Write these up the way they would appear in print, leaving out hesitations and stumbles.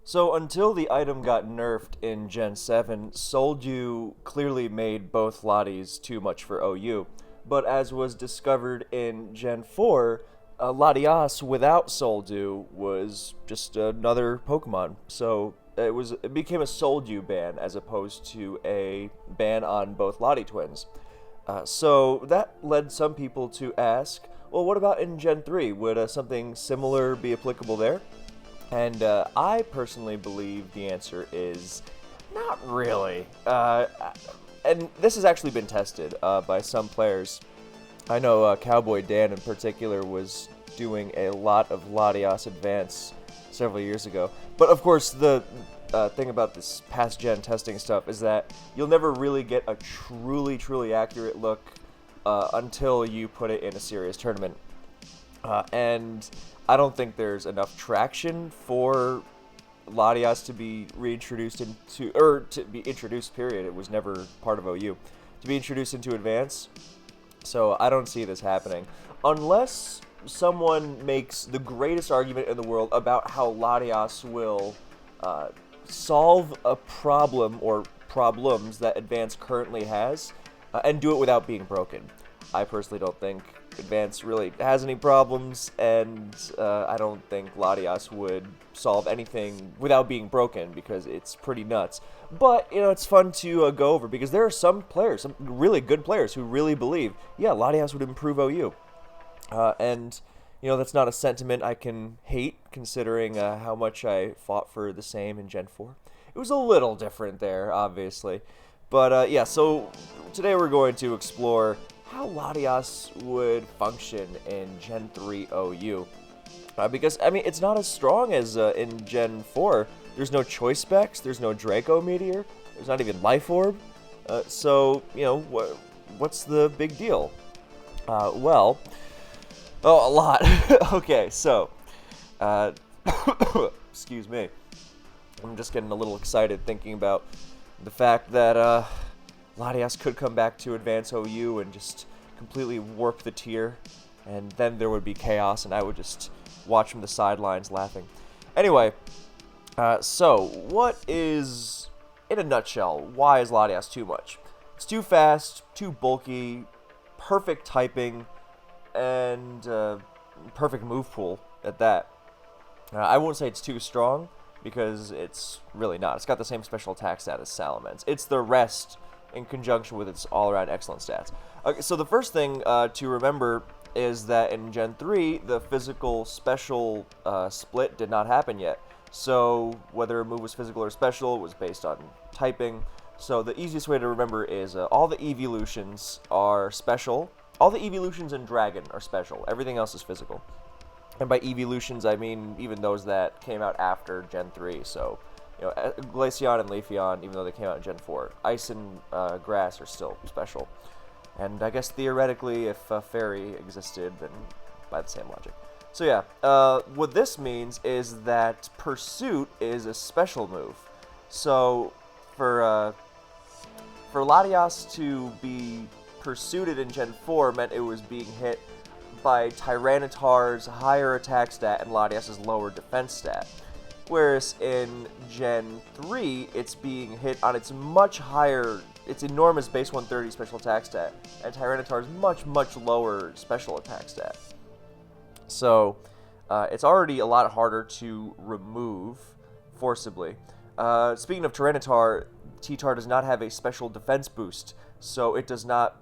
So until the item got nerfed in Gen 7, Soldew clearly made both Latias too much for OU. But as was discovered in Gen 4, Latias without Soldew was just another Pokemon. So it became a Soldew ban as opposed to a ban on both Lati twins. So that led some people to ask, well, what about in Gen 3? Would something similar be applicable there? And I personally believe the answer is not really. And this has actually been tested by some players. I know Cowboy Dan in particular was doing a lot of Latias Advance several years ago. But of course, the thing about this past gen testing stuff is that you'll never really get a truly accurate look until you put it in a serious tournament. And I don't think there's enough traction for Latias to be reintroduced into, or to be introduced, period. It was never part of OU. To be introduced into Advance. So I don't see this happening. Unless someone makes the greatest argument in the world about how Latias will solve a problem or problems that Advance currently has, and do it without being broken. I personally don't think Advance really has any problems, and I don't think Latias would solve anything without being broken because it's pretty nuts. But, it's fun to go over because there are some players, some really good players who really believe, yeah, Latias would improve OU. And, that's not a sentiment I can hate considering how much I fought for the same in Gen 4. It was a little different there, obviously. But, yeah, so today we're going to explore how Latias would function in Gen 3 OU. Because, it's not as strong as in Gen 4. There's no Choice Specs, there's no Draco Meteor, there's not even Life Orb. So, what's the big deal? Well, a lot. Okay, so, excuse me. I'm just getting a little excited thinking about the fact that, Latias could come back to Advance OU and just completely warp the tier, and then there would be chaos, and I would just watch from the sidelines laughing. Anyway, so what is, in a nutshell, why is Latias too much? It's too fast, too bulky, perfect typing, and perfect move pool at that. I won't say it's too strong, because it's really not. It's got the same special attack stat as Salamence. It's the rest in conjunction with its all-around excellent stats. Okay, so the first thing to remember is that in Gen 3, the physical special split did not happen yet. So whether a move was physical or special was based on typing. So the easiest way to remember is all the evolutions are special. All the evolutions in Dragon are special. Everything else is physical. And by evolutions, I mean even those that came out after Gen 3. So Glaceon and Leafeon, even though they came out in Gen 4. Ice and Grass are still special. And I guess theoretically, if Fairy existed, then by the same logic. So yeah, what this means is that Pursuit is a special move. So for Latias to be pursued in Gen 4 meant it was being hit by Tyranitar's higher attack stat and Latias' lower defense stat. Whereas in Gen 3, it's being hit on its much higher, its enormous base 130 special attack stat, and Tyranitar's much lower special attack stat. So, it's already a lot harder to remove forcibly. Speaking of Tyranitar, T-Tar does not have a special defense boost, so it does not,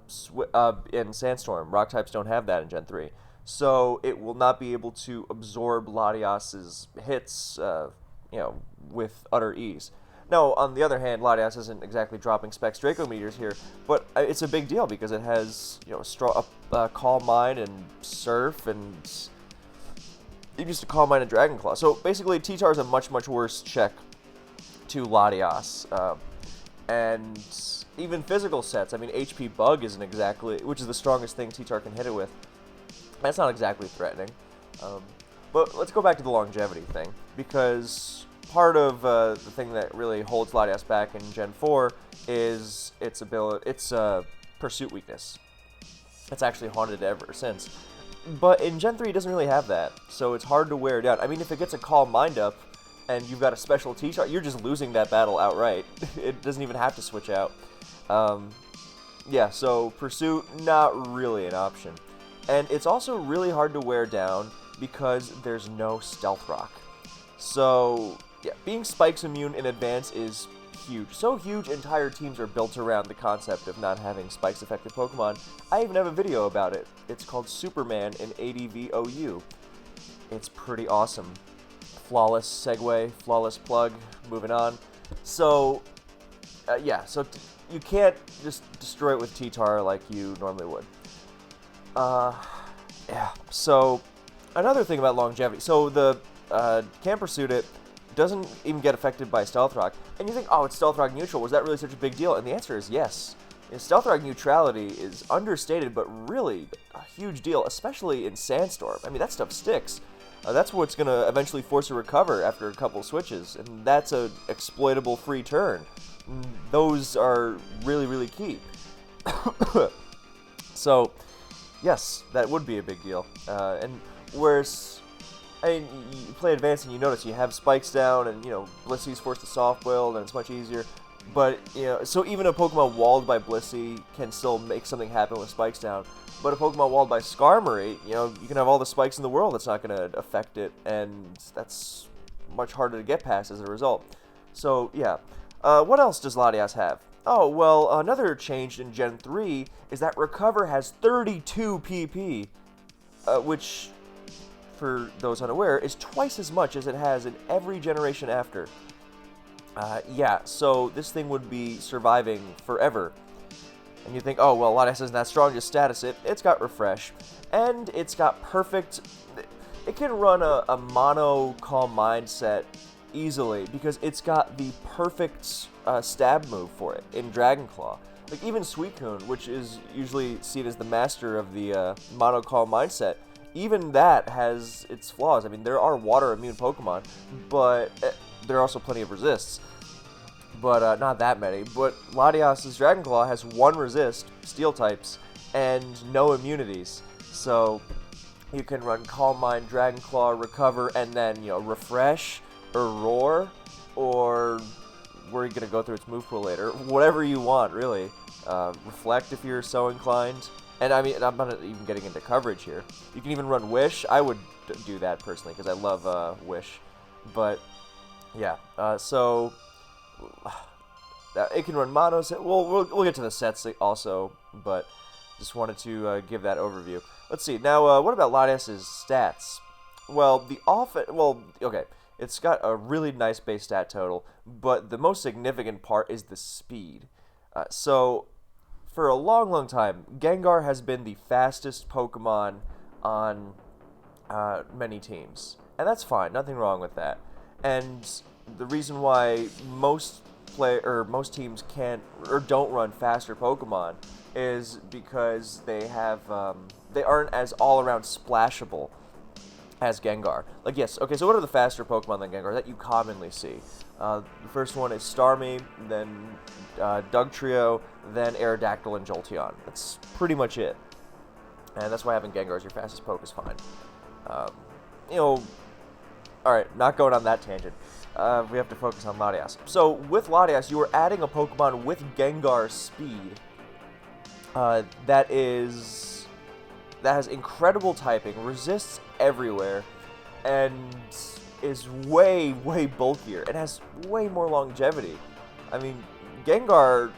in Sandstorm, Rock types don't have that in Gen 3. So it will not be able to absorb Latias's hits, with utter ease. Now, on the other hand, Latias isn't exactly dropping Specs Draco Meteors here, but it's a big deal because it has, Calm Mind and Surf, and it used to Calm Mind and Dragon Claw. So basically, T-Tar is a much worse check to Latias, and even physical sets. I mean, HP Bug isn't exactly, which is the strongest thing T-Tar can hit it with. That's not exactly threatening. But let's go back to the longevity thing, because part of the thing that really holds Latias back in Gen 4 is its pursuit weakness. It's actually haunted it ever since. But in Gen 3, it doesn't really have that, so it's hard to wear down. I mean, if it gets a Calm Mind up, and you've got a special T-Tar, you're just losing that battle outright. It doesn't even have to switch out. Yeah, so Pursuit, not really an option. And it's also really hard to wear down because there's no Stealth Rock. So, yeah, being Spikes immune in advance is huge. So huge, entire teams are built around the concept of not having Spikes effective Pokemon. I even have a video about it. It's called Superman in ADV OU. It's pretty awesome. Flawless segue, flawless plug, moving on. So, yeah, so you can't just destroy it with T-Tar like you normally would. Yeah, so another thing about longevity. So the Can Pursuit It doesn't even get affected by Stealth Rock. And you think, oh, it's Stealth Rock neutral. Was that really such a big deal? And the answer is yes. Stealth Rock neutrality is understated, but really a huge deal, especially in Sandstorm. I mean, that stuff sticks. That's what's going to eventually force a recover after a couple switches, and that's an exploitable free turn. Those are really, really key. So, yes, that would be a big deal. And whereas, I mean, you play Advanced and you notice you have Spikes down, and, you know, Blissey's forced to soft build, and it's much easier. But, you know, so even a Pokemon walled by Blissey can still make something happen with Spikes down. But a Pokemon walled by Skarmory, you know, you can have all the Spikes in the world, that's not going to affect it, and that's much harder to get past as a result. So, yeah. What else does Latias have? Oh, well, another change in Gen 3 is that Recover has 32 PP, which, for those unaware, is twice as much as it has in every generation after. Yeah, so this thing would be surviving forever. And you think, oh, well, Latias isn't that strong, just status it. It's got Refresh, and it's got perfect... It can run a mono Calm Mind set easily, because it's got the perfect stab move for it in Dragon Claw. Like, even Suicune, which is usually seen as the master of the mono Calm Mind set, even that has its flaws. I mean, there are water-immune Pokemon, but there are also plenty of resists. But not that many. But Latias' Dragon Claw has one resist, Steel types, and no immunities. So you can run Calm Mind, Dragon Claw, Recover, and then, you know, Refresh or Roar, or we're gonna go through its move pool later. Whatever you want, really. Reflect if you're so inclined. And I mean, I'm not even getting into coverage here. You can even run Wish. I would do that personally because I love Wish. But yeah, so. It can run mono set. We'll get to the sets also, but just wanted to give that overview. Let's see. Now, what about Latias' stats? Well, okay. It's got a really nice base stat total, but the most significant part is the speed. So, for a long, long time, Gengar has been the fastest Pokemon on many teams. And that's fine. Nothing wrong with that. And the reason why most teams can't or don't run faster Pokemon is because they aren't as all-around splashable as Gengar. Like, yes, okay, so what are the faster Pokemon than Gengar that you commonly see? The first one is Starmie, then Dugtrio, then Aerodactyl and Jolteon. That's pretty much it. And that's why having Gengar as your fastest poke is fine. You know, alright, not going on that tangent. We have to focus on Latias. So, with Latias, you are adding a Pokemon with Gengar speed that has incredible typing, resists everywhere, and is way, way bulkier. It has way more longevity. I mean, Gengar,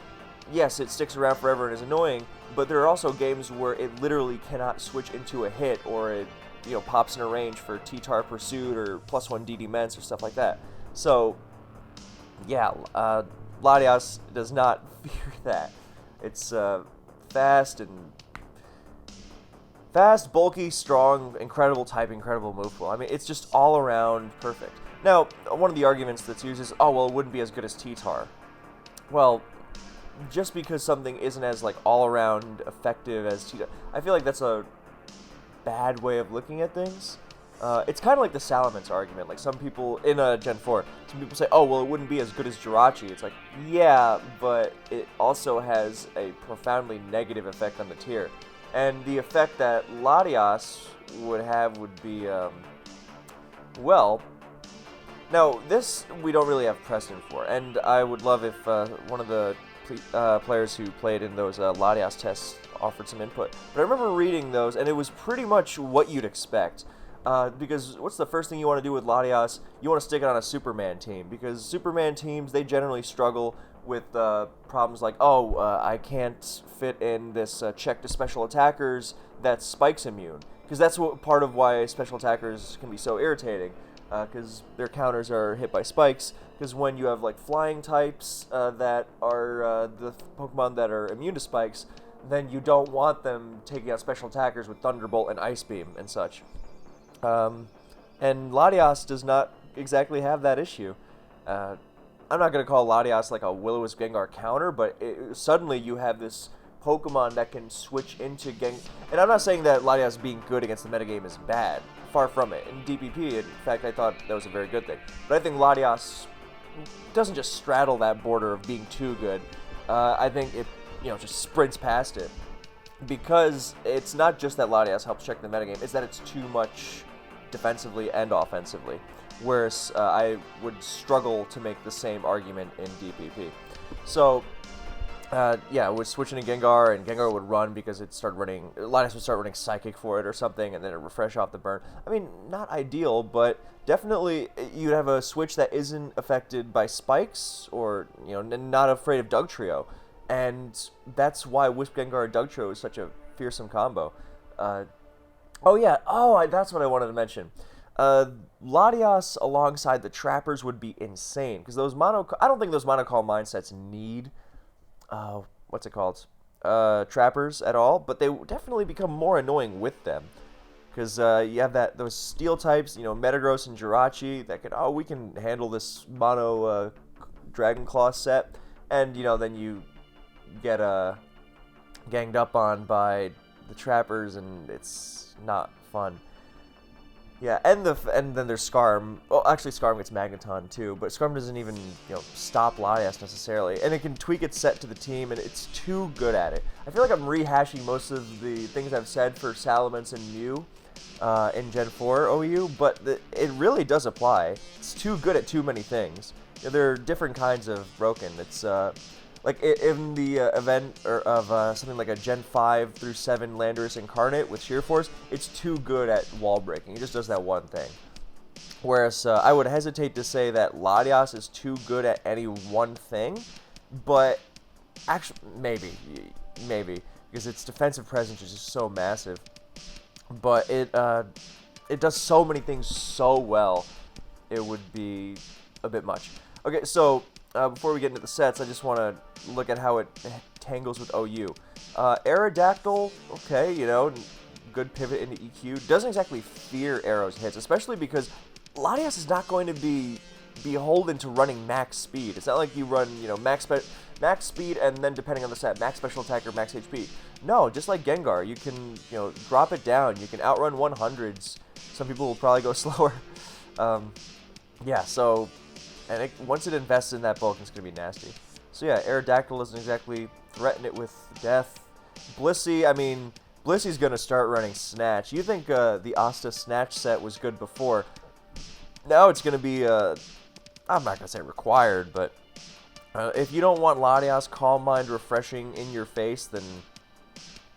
yes, it sticks around forever and is annoying, but there are also games where it literally cannot switch into a hit, or it, you know, pops in a range for T-Tar Pursuit or +1 DD Ments or stuff like that. So, yeah, Latias does not fear that. It's fast, bulky, strong, incredible type, incredible move pool. I mean, it's just all around perfect. Now, one of the arguments that's used is, oh, well, it wouldn't be as good as T-Tar. Well, just because something isn't as, like, all around effective as T-Tar, I feel like that's a bad way of looking at things. It's kind of like the Salamence argument. Like, some people in Gen 4, some people say, oh, well, it wouldn't be as good as Jirachi. It's like, yeah, but it also has a profoundly negative effect on the tier. And the effect that Latias would have would be, well, Now, this we don't really have precedent for, and I would love if one of the players who played in those Latias tests offered some input. But I remember reading those, and it was pretty much what you'd expect. Because what's the first thing you want to do with Latias? You want to stick it on a Superman team, because Superman teams, they generally struggle with problems like, I can't fit in this check to special attackers that's Spike's immune. Because that's part of why special attackers can be so irritating, because their counters are hit by spikes. Because when you have like flying types that are the Pokemon that are immune to spikes, then you don't want them taking out special attackers with Thunderbolt and Ice Beam and such. And Latias does not exactly have that issue. I'm not going to call Latias like a Will-O-Wisp Gengar counter, but suddenly you have this Pokemon that can switch into Gengar. And I'm not saying that Latias being good against the metagame is bad. Far from it. In DPP, in fact, I thought that was a very good thing. But I think Latias doesn't just straddle that border of being too good. I think it, just sprints past it. Because it's not just that Latias helps check the metagame, it's that it's too much defensively and offensively. Whereas I would struggle to make the same argument in DPP. So, I was switching to Gengar, and Gengar would run because Latias would start running Psychic for it or something, and then it would refresh off the burn. I mean, not ideal, but definitely you'd have a switch that isn't affected by spikes, or, not afraid of Dugtrio. And that's why Wisp Gengar and Dugtrio is such a fearsome combo. That's what I wanted to mention. Latias alongside the Trappers would be insane, because I don't think those Monocall mindsets need Trappers at all, but they definitely become more annoying with them. Because you have those Steel types, Metagross and Jirachi that we can handle this mono Dragon Claw set, and then you get ganged up on by the Trappers, and it's not fun. Yeah, and then there's Scarm. Well, actually, Scarm gets Magneton too, but Scarm doesn't even stop Latias necessarily, and it can tweak its set to the team, and it's too good at it. I feel like I'm rehashing most of the things I've said for Salamence and Mew in Gen 4 OU, but it really does apply. It's too good at too many things. There are different kinds of broken. It's like in the event of something like a Gen 5 through 7 Landorus Incarnate with Sheer Force, it's too good at wall breaking. It just does that one thing. Whereas I would hesitate to say that Latias is too good at any one thing, but actually maybe, because its defensive presence is just so massive. But it does so many things so well, it would be a bit much. Okay, so before we get into the sets, I just want to look at how it tangles with OU. Aerodactyl, okay, good pivot into EQ. Doesn't exactly fear Arrow's hits, especially because Latias is not going to be beholden to running max speed. It's not like you run, max speed and then, depending on the set, max special attack or max HP. No, just like Gengar, you can, drop it down. You can outrun 100s. Some people will probably go slower. And once it invests in that bulk, it's going to be nasty. So yeah, Aerodactyl doesn't exactly threaten it with death. Blissey's going to start running Snatch. You think the Asta Snatch set was good before. Now it's going to be, I'm not going to say required, but if you don't want Latias Calm Mind refreshing in your face, then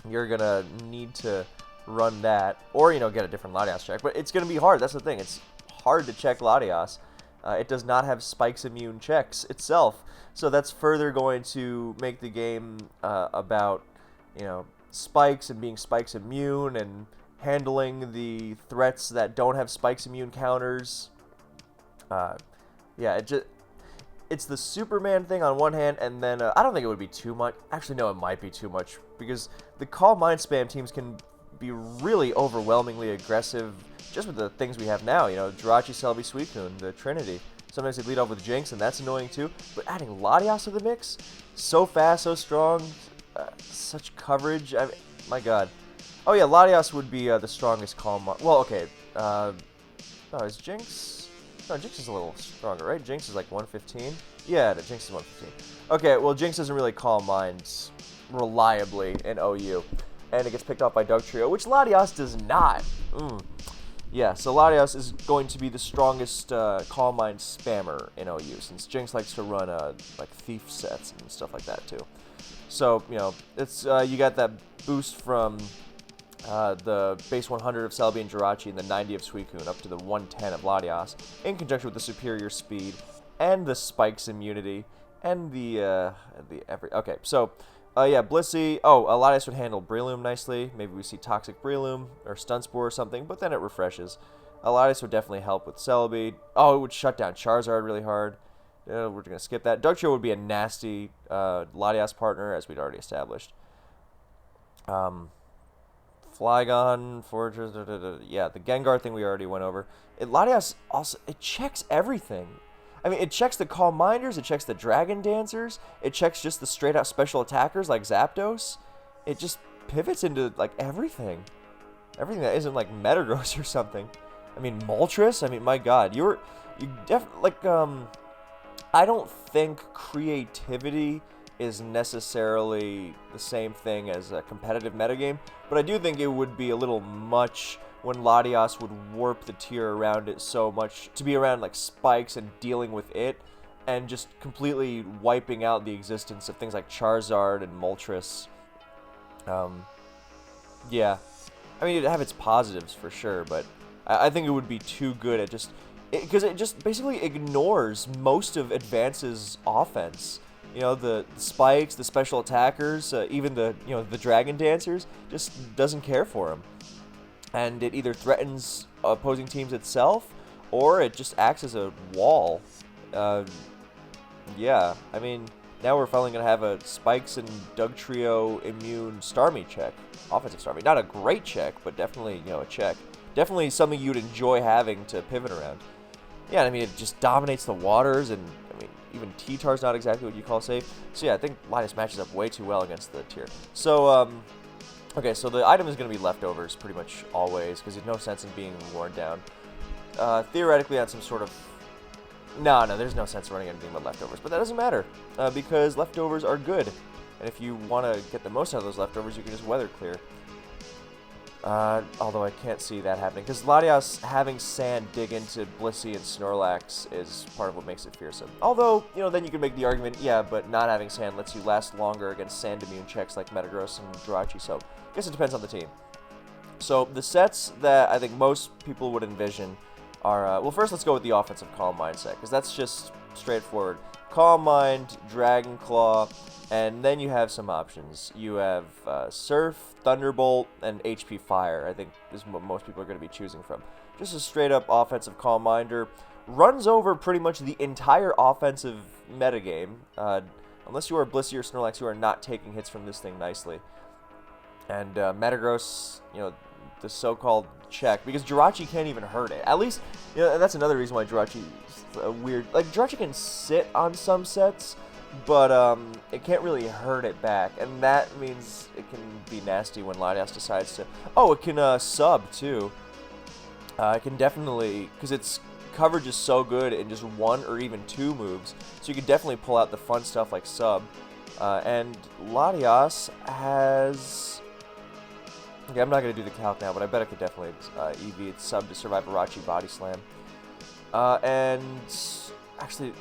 you're going to need to run that. Or, get a different Latias check. But it's going to be hard. That's the thing. It's hard to check Latias. It does not have Spike's immune checks itself, so that's further going to make the game about, Spikes and being Spike's immune and handling the threats that don't have Spike's immune counters. It's the Superman thing on one hand, and then I don't think it would be too much. Actually, no, it might be too much, because the Calm Mind spam teams can be really overwhelmingly aggressive just with the things we have now, Jirachi, Celebi, Suicune, the Trinity. Sometimes they lead off with Jinx, and that's annoying too. But adding Latias to the mix, so fast, so strong, such coverage. My God. Oh yeah, Latias would be the strongest Calm Mind. Well, okay. Is Jinx? No, Jinx is a little stronger, right? Jinx is like 115. Yeah, the Jinx is 115. Okay, well, Jinx doesn't really Calm Minds reliably in OU, and it gets picked off by Dugtrio, which Latias does not. Yeah, so Latias is going to be the strongest Calm Mind spammer in OU, since Jinx likes to run like thief sets and stuff like that too. So, you know, it's you got that boost from the base 100 of Celebi and Jirachi and the 90 of Suicune up to the 110 of Latias, in conjunction with the superior speed and the spikes immunity and the okay, so yeah, Blissey. Oh, Latias would handle Breloom nicely. Maybe we see Toxic Breloom or Stun Spore or something, but then it refreshes. Latias would definitely help with Celebi. Oh, it would shut down Charizard really hard. We're going to skip that. Dugtrio would be a nasty Latias partner, as we'd already established. Flygon, Fortress, yeah, the Gengar thing we already went over. Latias also, it checks everything. I mean, it checks the Calm Minders, it checks the Dragon Dancers, it checks just the straight-out special attackers like Zapdos. It just pivots into, like, everything. Everything that isn't, like, Metagross or something. I mean, Moltres, I mean, my god, you definitely, like, I don't think creativity is necessarily the same thing as a competitive metagame, but I do think it would be a little much when Latias would warp the tier around it so much to be around like spikes and dealing with it and just completely wiping out the existence of things like Charizard and Moltres. Yeah, I mean, it'd have its positives for sure, but I think it would be too good at just because it just basically ignores most of Advance's offense. You know, the spikes, the special attackers, even the the Dragon Dancers, just doesn't care for them. And it either threatens opposing teams itself, or it just acts as a wall. Yeah, I mean, now we're finally going to have a Spikes and Dugtrio immune Starmie check. Offensive Starmie. Not a great check, but definitely, a check. Definitely something you'd enjoy having to pivot around. Yeah, I mean, it just dominates the waters, and, I mean, even T-Tar's not exactly what you call safe. So, yeah, I think Latias matches up way too well against the tier. So, okay, so the item is going to be leftovers pretty much always, because there's no sense in being worn down. Theoretically, on some sort of... No, there's no sense in running anything but leftovers, but that doesn't matter, because leftovers are good. And if you want to get the most out of those leftovers, you can just weather clear. Although I can't see that happening, because Latias having sand dig into Blissey and Snorlax is part of what makes it fearsome. Although, then you can make the argument, yeah, but not having sand lets you last longer against sand immune checks like Metagross and Jirachi, so I guess it depends on the team. So the sets that I think most people would envision are, well, first let's go with the offensive Calm Mind set, because that's just straightforward. Calm Mind, Dragon Claw, and then you have some options. You have Surf, Thunderbolt, and HP Fire. I think this is what most people are going to be choosing from. Just a straight-up offensive Calm Minder. Runs over pretty much the entire offensive metagame. Unless you are Blissey or Snorlax, you are not taking hits from this thing nicely. And Metagross, the so-called check, because Jirachi can't even hurt it. At least, and that's another reason why Jirachi is weird. Like, Jirachi can sit on some sets, but it can't really hurt it back, and that means it can be nasty when Latias decides to... Oh, it can sub, too. It can definitely... Because its coverage is so good in just one or even two moves, so you can definitely pull out the fun stuff like sub. And Latias has... Okay, I'm not going to do the calc now, but I bet it could definitely EV its sub to survive Irachi Body Slam. And... Actually...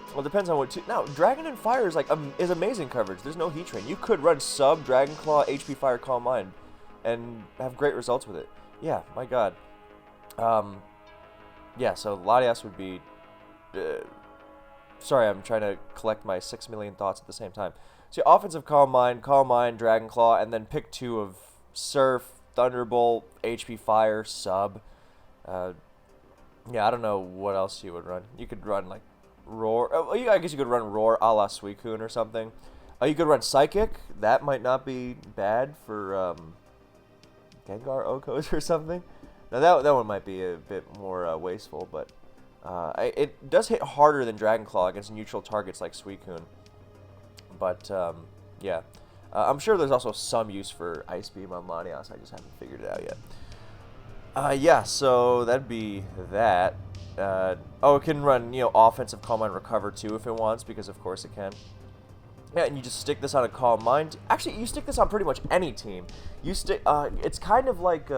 Well, it depends on what... Now, Dragon and Fire is, is amazing coverage. There's no Heat Train. You could run sub, Dragon Claw, HP Fire, Calm Mind, and have great results with it. Yeah, my god. Yeah, so Latias would be... sorry, I'm trying to collect my 6 million thoughts at the same time. So, offensive Calm Mind, Dragon Claw, and then pick two of Surf, Thunderbolt, HP Fire, Sub. Yeah, I don't know what else you would run. You could run, Roar. Oh, I guess you could run Roar a la Suicune or something. You could run Psychic. That might not be bad for Gengar Okos or something. Now, that one might be a bit more wasteful, but it does hit harder than Dragon Claw against neutral targets like Suicune. But, yeah. I'm sure there's also some use for Ice Beam on Latias. I just haven't figured it out yet. Yeah, so that'd be that. Oh, it can run, offensive Calm Mind Recover too if it wants, because of course it can. Yeah, and you just stick this on a Calm Mind. Actually, you stick this on pretty much any team. You stick, it's kind of like,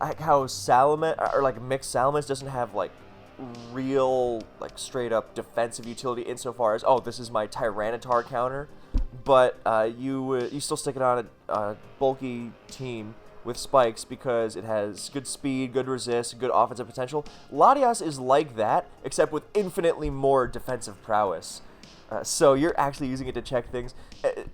like how Salamence, or like mixed Salamence doesn't have like real, like straight up defensive utility insofar as, oh, this is my Tyranitar counter, but you still stick it on a bulky team with spikes because it has good speed, good resist, good offensive potential. Latias is like that, except with infinitely more defensive prowess. So you're actually using it to check things.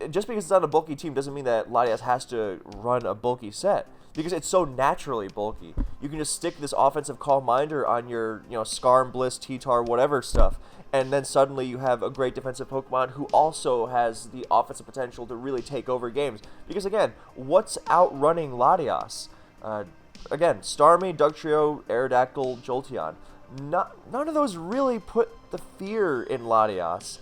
Just because it's on a bulky team doesn't mean that Latias has to run a bulky set, because it's so naturally bulky. You can just stick this offensive Calm Minder on your, Skarm, Bliss, T-Tar, whatever stuff, and then suddenly you have a great defensive Pokemon who also has the offensive potential to really take over games. Because again, what's outrunning Latias? Again, Starmie, Dugtrio, Aerodactyl, Jolteon. None of those really put the fear in Latias.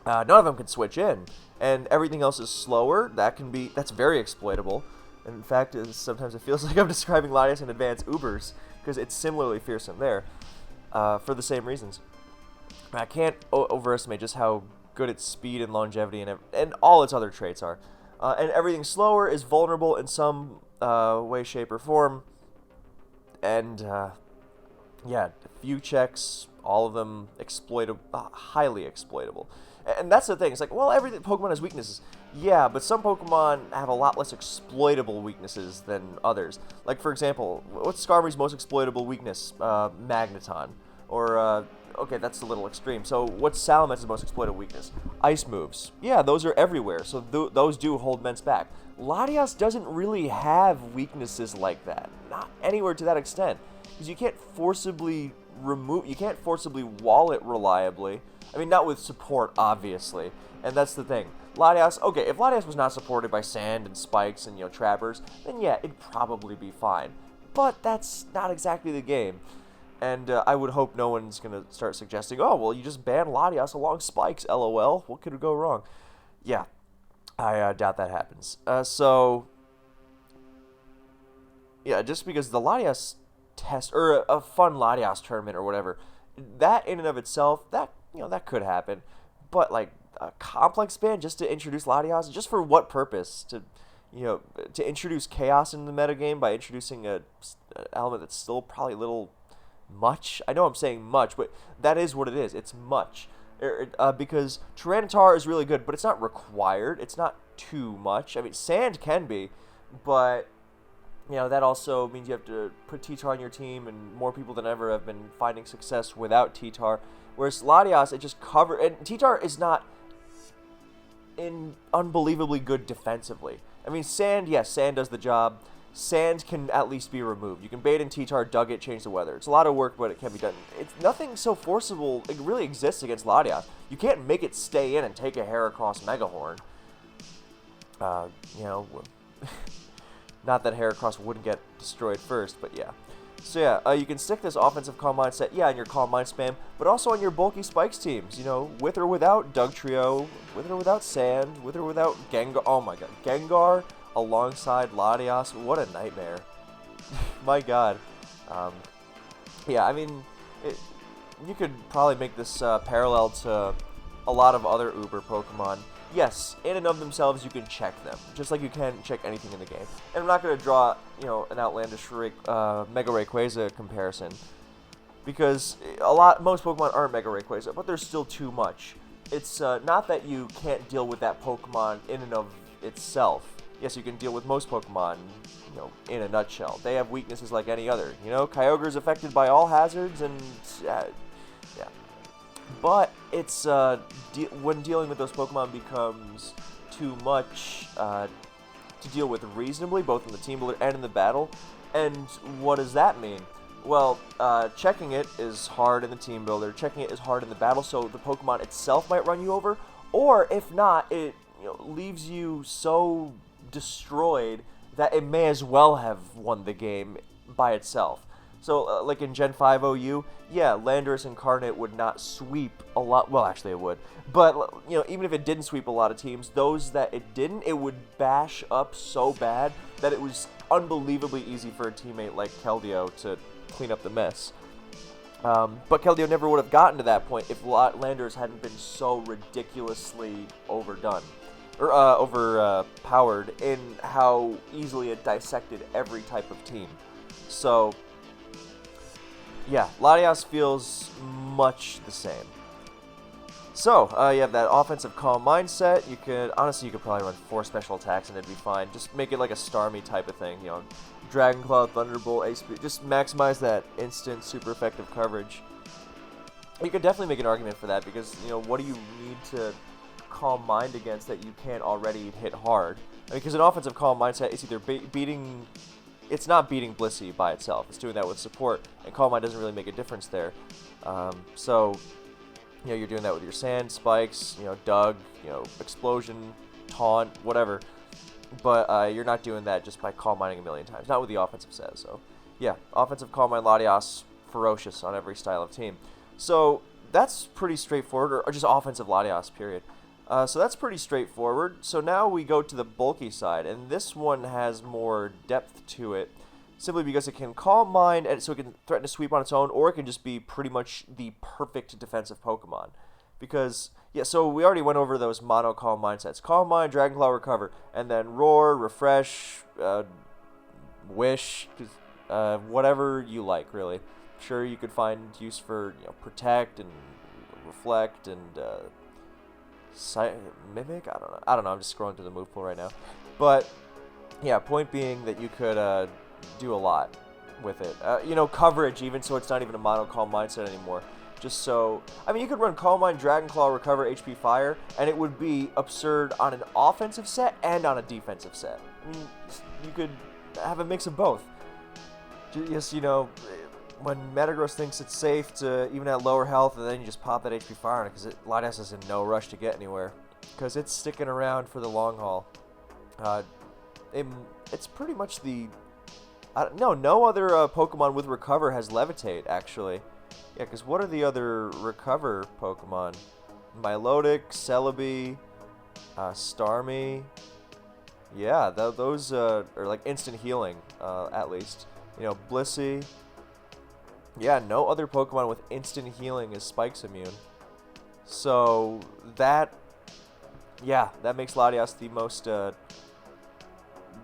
None of them can switch in, and everything else is slower. That's very exploitable. In fact, sometimes it feels like I'm describing Latias in advanced Ubers, because it's similarly fearsome there, for the same reasons. I can't overestimate just how good its speed and longevity and all its other traits are. And everything slower is vulnerable in some way, shape, or form. And yeah, few checks, all of them highly exploitable. And that's the thing. It's like, well, every Pokemon has weaknesses. Yeah, but some Pokemon have a lot less exploitable weaknesses than others. Like, for example, what's Skarmory's most exploitable weakness? Magneton. Or, okay, that's a little extreme. So what's Salamence's most exploitable weakness? Ice moves. Yeah, those are everywhere, so those do hold Mence back. Latias doesn't really have weaknesses like that. Not anywhere to that extent. Because you can't forcibly wall it reliably. I mean, not with support, obviously. And that's the thing. Latias, okay, if Latias was not supported by sand and spikes and, trappers, then yeah, it'd probably be fine. But that's not exactly the game. And I would hope no one's going to start suggesting, oh, well, you just ban Latias along spikes, lol. What could go wrong? Yeah, I doubt that happens. So, yeah, just because the Latias test, or a fun Latias tournament or whatever, that in and of itself, that could happen. But, like, a complex ban just to introduce Latias, just for what purpose? To introduce chaos in the metagame by introducing an element that's still probably a little much. I know I'm saying much, but that is what it is. It's much. Because Tyranitar is really good, but it's not required. It's not too much. I mean, sand can be, but that also means you have to put T-Tar on your team, and more people than ever have been finding success without T-Tar. Whereas Latias, it just and T-Tar is not unbelievably good defensively. I mean, sand, yes, sand does the job. Sand can at least be removed. You can bait in T-Tar, dug it, change the weather. It's a lot of work, but it can be done. It's nothing so forcible. It really exists against Latias. You can't make it stay in and take a Heracross Megahorn. Not that Heracross wouldn't get destroyed first, but yeah. So yeah, you can stick this offensive Calm Mind set, in your Calm Mind spam, but also on your bulky spikes teams, with or without Dugtrio, with or without Sand, with or without Gengar. Oh my god, Gengar alongside Latias, what a nightmare. My god. Yeah, I mean, you could probably make this parallel to a lot of other Uber Pokemon. Yes, in and of themselves, you can check them, just like you can check anything in the game. And I'm not going to draw, an outlandish Mega Rayquaza comparison, because most Pokemon aren't Mega Rayquaza, but there's still too much. It's not that you can't deal with that Pokemon in and of itself. Yes, you can deal with most Pokemon, in a nutshell. They have weaknesses like any other. Kyogre's affected by all hazards, and yeah. But it's when dealing with those Pokemon becomes too much to deal with reasonably, both in the team builder and in the battle. And what does that mean? Well, checking it is hard in the team builder. Checking it is hard in the battle, so the Pokemon itself might run you over. Or if not, it leaves you so destroyed that it may as well have won the game by itself. So, like in Gen 5 OU, yeah, Landorus Incarnate would not sweep a lot. Well, actually it would. But, even if it didn't sweep a lot of teams, those that it didn't, it would bash up so bad that it was unbelievably easy for a teammate like Keldeo to clean up the mess. But Keldeo never would have gotten to that point if Landorus hadn't been so ridiculously overdone. Or overpowered in how easily it dissected every type of team. So, yeah, Latias feels much the same. So, you have that offensive calm mindset. You could probably run 4 special attacks and it'd be fine. Just make it like a Starmie type of thing, Dragon Claw, Thunderbolt, Ace Speed. Just maximize that instant, super effective coverage. You could definitely make an argument for that because, what do you need to calm mind against that you can't already hit hard? Because an offensive calm mindset is either beating... It's not beating Blissey by itself. It's doing that with support, and calm mind doesn't really make a difference there. So... you're doing that with your Sand, Spikes, Doug, Explosion, Taunt, whatever. But you're not doing that just by Calm Minding a million times. Not with the offensive set. So, yeah, offensive Calm Mind Latias, ferocious on every style of team. So, that's pretty straightforward, or just offensive Latias, period. So that's pretty straightforward. So now we go to the bulky side, and this one has more depth to it. Simply because it can Calm Mind, and so it can threaten to sweep on its own, or it can just be pretty much the perfect defensive Pokemon. Because, so we already went over those mono Calm Mind sets. Calm Mind, Dragon Claw, Recover, and then Roar, Refresh, Wish, whatever you like, really. Sure, you could find use for, Protect and Reflect and Mimic? I don't know, I'm just scrolling through the move pool right now. But, yeah, point being that you could... do a lot with it. Coverage, even so it's not even a mono Calm Mindset anymore. Just so... you could run Calm Mind, Dragon Claw, Recover, HP Fire, and it would be absurd on an offensive set and on a defensive set. You could have a mix of both. Yes, when Metagross thinks it's safe to even at lower health, and then you just pop that HP Fire on it, because Latias is in no rush to get anywhere. Because it's sticking around for the long haul. It's pretty much the... no other Pokemon with Recover has Levitate, actually. Yeah, because what are the other Recover Pokemon? Milotic, Celebi, Starmie. Yeah, those are like instant healing, at least. Blissey. Yeah, no other Pokemon with instant healing is Spikes immune. So, that makes Latias the most... the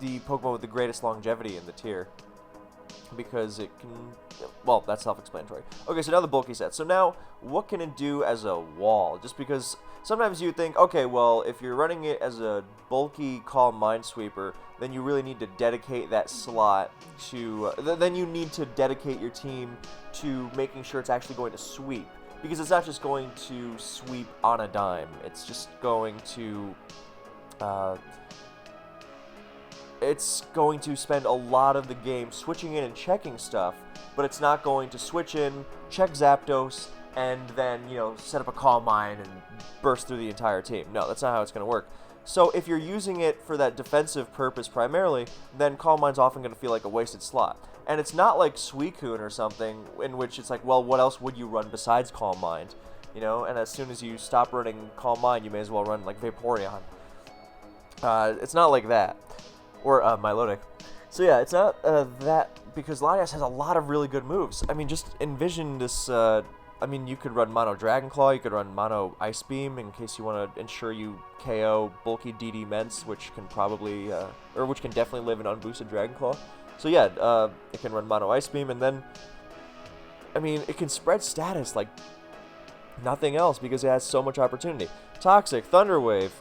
Pokemon with the greatest longevity in the tier. Because it can... Well, that's self-explanatory. Okay, so now the bulky set. So now, what can it do as a wall? Just because sometimes you think, okay, well, if you're running it as a bulky Calm Minesweeper, then you really need to dedicate that slot to... then you need to dedicate your team to making sure it's actually going to sweep. Because it's not just going to sweep on a dime. It's just going to... it's going to spend a lot of the game switching in and checking stuff, but it's not going to switch in, check Zapdos, and then, set up a Calm Mind and burst through the entire team. No, that's not how it's going to work. So if you're using it for that defensive purpose primarily, then Calm Mind's often going to feel like a wasted slot. And it's not like Suicune or something, in which it's like, well, what else would you run besides Calm Mind? And as soon as you stop running Calm Mind, you may as well run, like, Vaporeon. It's not like that. Or Milotic. So yeah, it's not that, because Latias has a lot of really good moves. Just envision this, you could run Mono Dragon Claw, you could run Mono Ice Beam in case you want to ensure you KO bulky DD Ments, which can probably, which can definitely live in unboosted Dragon Claw. So yeah, it can run Mono Ice Beam, and then, it can spread status like nothing else because it has so much opportunity. Toxic, Thunder Wave,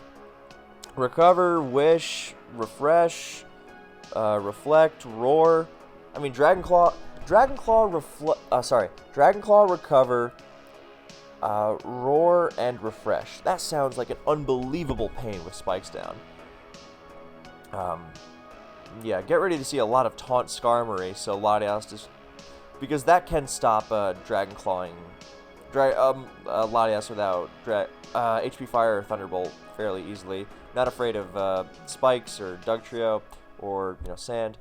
Recover, Wish, Refresh, Reflect, Roar. Dragon Claw, Recover, Roar, and Refresh. That sounds like an unbelievable pain with Spikes down. Yeah, get ready to see a lot of Taunt Skarmory, so Latias just... Because that can stop Dragon Clawing... Latias without HP Fire or Thunderbolt fairly easily. Not afraid of Spikes or Dugtrio or, Sand.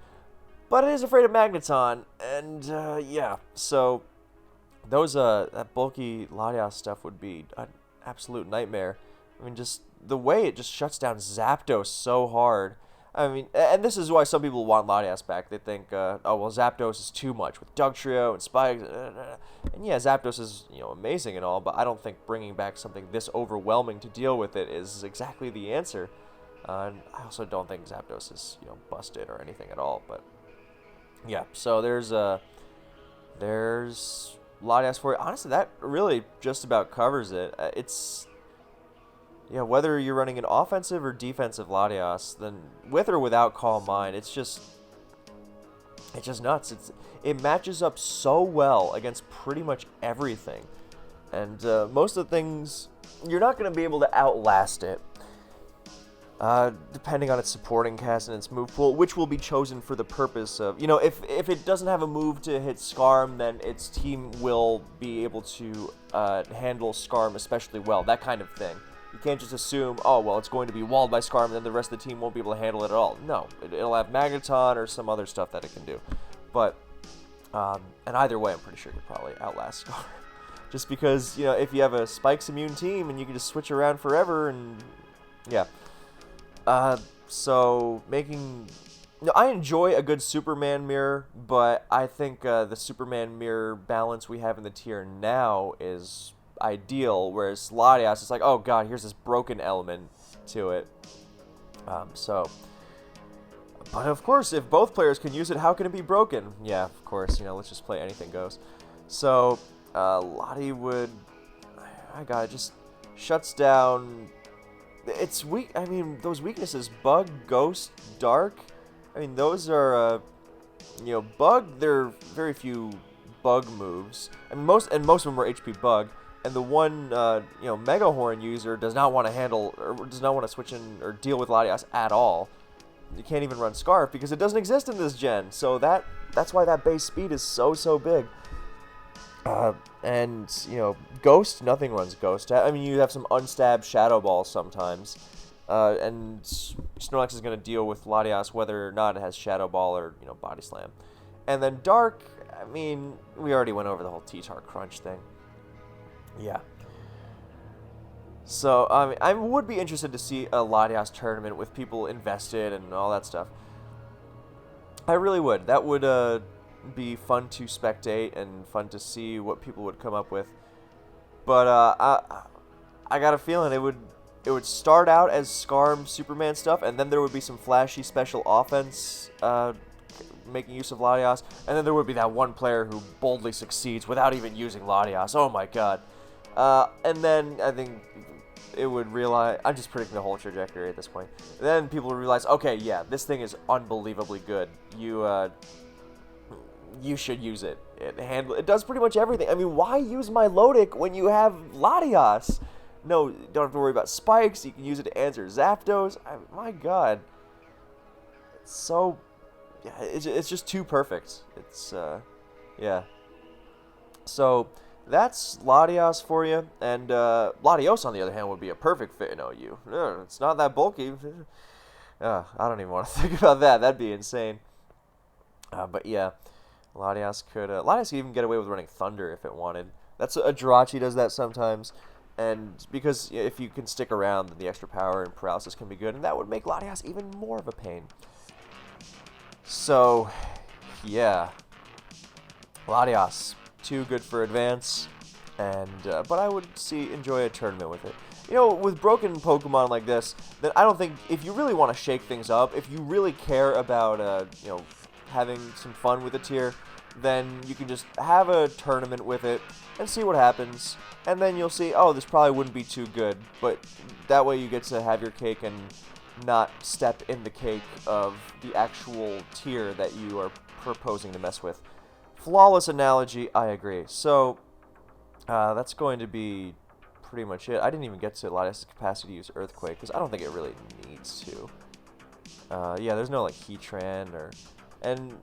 But it is afraid of Magneton, and, yeah. So, those, that bulky Latias stuff would be an absolute nightmare. Just the way it just shuts down Zapdos so hard. And this is why some people want Latias back. They think, oh, well, Zapdos is too much with Dugtrio and Spikes. And yeah, Zapdos is, amazing and all, but I don't think bringing back something this overwhelming to deal with it is exactly the answer. And I also don't think Zapdos is, busted or anything at all, but Yeah, so there's Latias for you. Honestly, that really just about covers it. It's yeah, whether you're running an offensive or defensive Latias, then with or without Calm Mind, it's just nuts. It matches up so well against pretty much everything, and most of the things you're not going to be able to outlast it. Depending on its supporting cast and its move pool, which will be chosen for the purpose of, if it doesn't have a move to hit Scarm, then its team will be able to handle Scarm especially well, that kind of thing. You can't just assume, oh, well, it's going to be walled by Scarm, and then the rest of the team won't be able to handle it at all. No, it'll have Magneton or some other stuff that it can do. But, and either way, I'm pretty sure it could probably outlast Scarm. Just because, if you have a Spikes immune team, and you can just switch around forever, and, yeah. So making, I enjoy a good Superman mirror, but I think the Superman mirror balance we have in the tier now is ideal, whereas Latias is like, oh god, here's this broken element to it. But of course, if both players can use it, how can it be broken? Yeah, of course, let's just play anything goes. So, Lottie would, it just shuts down. It's weak. I mean, those weaknesses, Bug, Ghost, Dark. I mean, those are, Bug. There are very few Bug moves, and most of them are HP Bug. And the one, Mega Horn user does not want to handle or does not want to switch in or deal with Latias at all. You can't even run Scarf because it doesn't exist in this gen. So that's why that base speed is so big. And, Ghost, nothing runs Ghost. I mean, you have some unstabbed Shadow Ball sometimes. And Snorlax is going to deal with Latias whether or not it has Shadow Ball or, Body Slam. And then Dark, I mean, we already went over the whole T-Tar Crunch thing. Yeah. So, I would be interested to see a Latias tournament with people invested and all that stuff. I really would. That would, be fun to spectate and fun to see what people would come up with. But I got a feeling it would start out as Scarm Superman stuff, and then there would be some flashy special offense making use of Latias, and then there would be that one player who boldly succeeds without even using Latias. Oh my god. And then I think it would realize, I'm just predicting the whole trajectory at this point. And then people would realize, okay, yeah, this thing is unbelievably good. You should use it. It does pretty much everything. I mean, why use Milotic when you have Latias? No, you don't have to worry about spikes. You can use it to answer Zapdos. My god. It's so... Yeah, it's just too perfect. It's, yeah. So, that's Latias for you. And, Latios, on the other hand, would be a perfect fit in OU. It's not that bulky. I don't even want to think about that. That'd be insane. But, yeah. Latias could even get away with running Thunder if it wanted. That's a Jirachi does that sometimes, and because if you can stick around, then the extra power and paralysis can be good, and that would make Latias even more of a pain. So, yeah, Latias too good for advance, and but I would enjoy a tournament with it. With broken Pokemon like this, then I don't think if you really want to shake things up, if you really care about having some fun with a tier, then you can just have a tournament with it and see what happens, and then you'll see, oh, this probably wouldn't be too good, but that way you get to have your cake and not step in the cake of the actual tier that you are proposing to mess with. Flawless analogy, I agree. So, that's going to be pretty much it. I didn't even get to Latias' capacity to use Earthquake, because I don't think it really needs to. Yeah, there's no, Heatran or... And,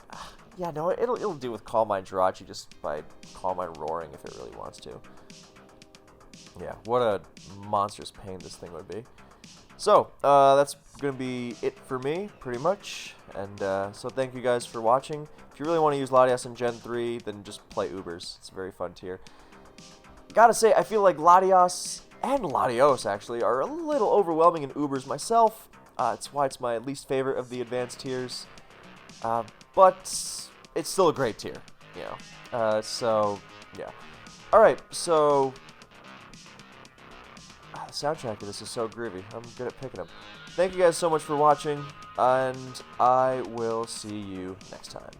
yeah, no, it'll do with Calm Mind Jirachi just by Calm Mind Roaring if it really wants to. Yeah, what a monstrous pain this thing would be. So, that's going to be it for me, pretty much. And, so thank you guys for watching. If you really want to use Latias in Gen 3, then just play Ubers. It's a very fun tier. Gotta say, I feel like Latias and Latios, actually, are a little overwhelming in Ubers myself. It's why it's my least favorite of the advanced tiers. But it's still a great tier, so, yeah. Alright, so, the soundtrack of this is so groovy. I'm good at picking them. Thank you guys so much for watching, and I will see you next time.